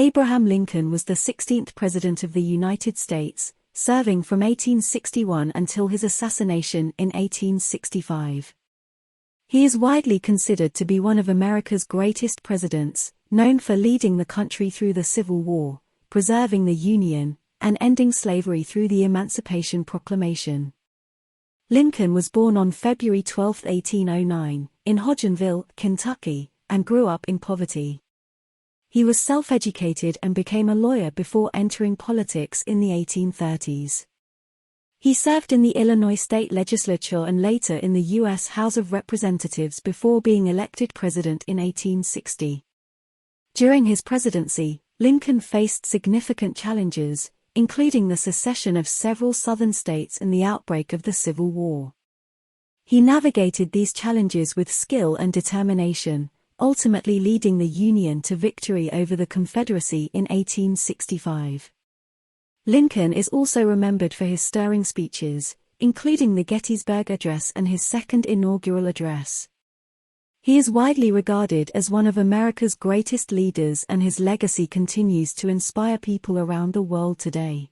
Abraham Lincoln was the 16th President of the United States, serving from 1861 until his assassination in 1865. He is widely considered to be one of America's greatest presidents, known for leading the country through the Civil War, preserving the Union, and ending slavery through the Emancipation Proclamation. Lincoln was born on February 12, 1809, in Hodgenville, Kentucky, and grew up in poverty. He was self-educated and became a lawyer before entering politics in the 1830s. He served in the Illinois state legislature and later in the U.S. House of Representatives before being elected president in 1860. During his presidency, Lincoln faced significant challenges, including the secession of several southern states and the outbreak of the Civil War. He navigated these challenges with skill and determination, ultimately leading the Union to victory over the Confederacy in 1865. Lincoln is also remembered for his stirring speeches, including the Gettysburg Address and his second inaugural address. He is widely regarded as one of America's greatest leaders, and his legacy continues to inspire people around the world today.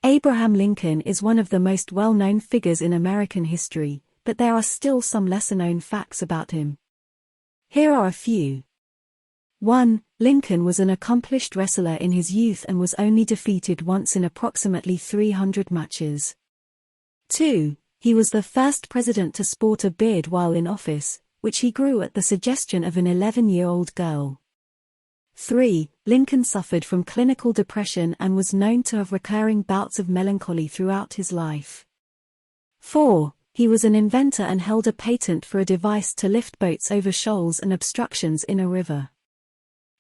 Abraham Lincoln is one of the most well-known figures in American history, but there are still some lesser-known facts about him. Here are a few. 1. Lincoln was an accomplished wrestler in his youth and was only defeated once in approximately 300 matches. 2. He was the first president to sport a beard while in office, which he grew at the suggestion of an 11-year-old girl. 3. Lincoln suffered from clinical depression and was known to have recurring bouts of melancholy throughout his life. 4. He was an inventor and held a patent for a device to lift boats over shoals and obstructions in a river.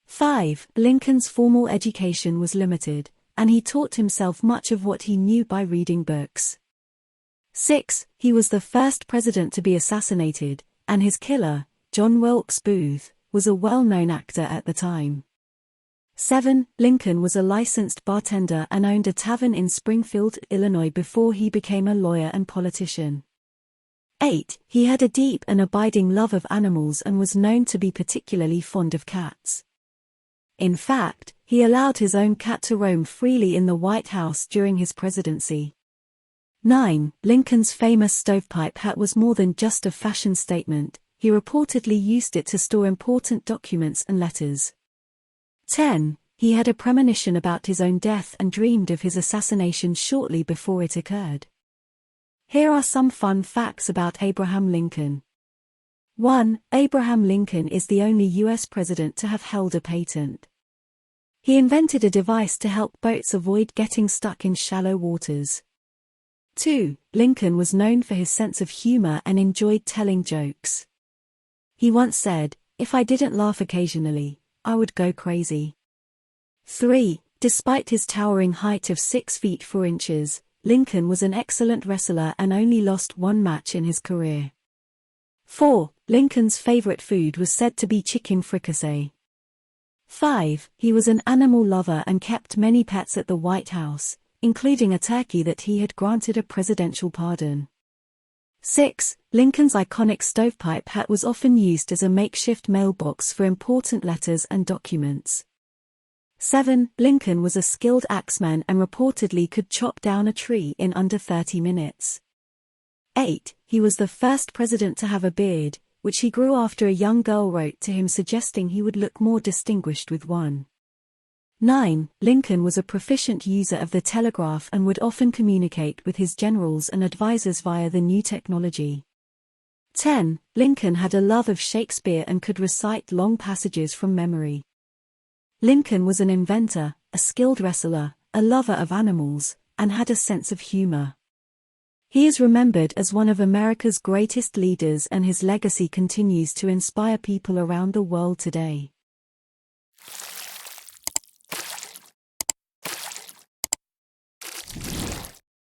5. Lincoln's formal education was limited, and he taught himself much of what he knew by reading books. 6. He was the first president to be assassinated, and his killer, John Wilkes Booth, was a well-known actor at the time. 7. Lincoln was a licensed bartender and owned a tavern in Springfield, Illinois before he became a lawyer and politician. 8. He had a deep and abiding love of animals and was known to be particularly fond of cats. In fact, he allowed his own cat to roam freely in the White House during his presidency. 9. Lincoln's famous stovepipe hat was more than just a fashion statement. He reportedly used it to store important documents and letters. 10. He had a premonition about his own death and dreamed of his assassination shortly before it occurred. Here are some fun facts about Abraham Lincoln. 1. Abraham Lincoln is the only U.S. president to have held a patent. He invented a device to help boats avoid getting stuck in shallow waters. 2. Lincoln was known for his sense of humor and enjoyed telling jokes. He once said, "If I didn't laugh occasionally, I would go crazy." 3. Despite his towering height of 6 feet 4 inches, Lincoln was an excellent wrestler and only lost one match in his career. 4. Lincoln's favorite food was said to be chicken fricassee. 5. He was an animal lover and kept many pets at the White House, including a turkey that he had granted a presidential pardon. 6. Lincoln's iconic stovepipe hat was often used as a makeshift mailbox for important letters and documents. 7. Lincoln was a skilled axeman and reportedly could chop down a tree in under 30 minutes. 8. He was the first president to have a beard, which he grew after a young girl wrote to him suggesting he would look more distinguished with one. 9. Lincoln was a proficient user of the telegraph and would often communicate with his generals and advisors via the new technology. 10. Lincoln had a love of Shakespeare and could recite long passages from memory. Lincoln was an inventor, a skilled wrestler, a lover of animals, and had a sense of humor. He is remembered as one of America's greatest leaders, and his legacy continues to inspire people around the world today.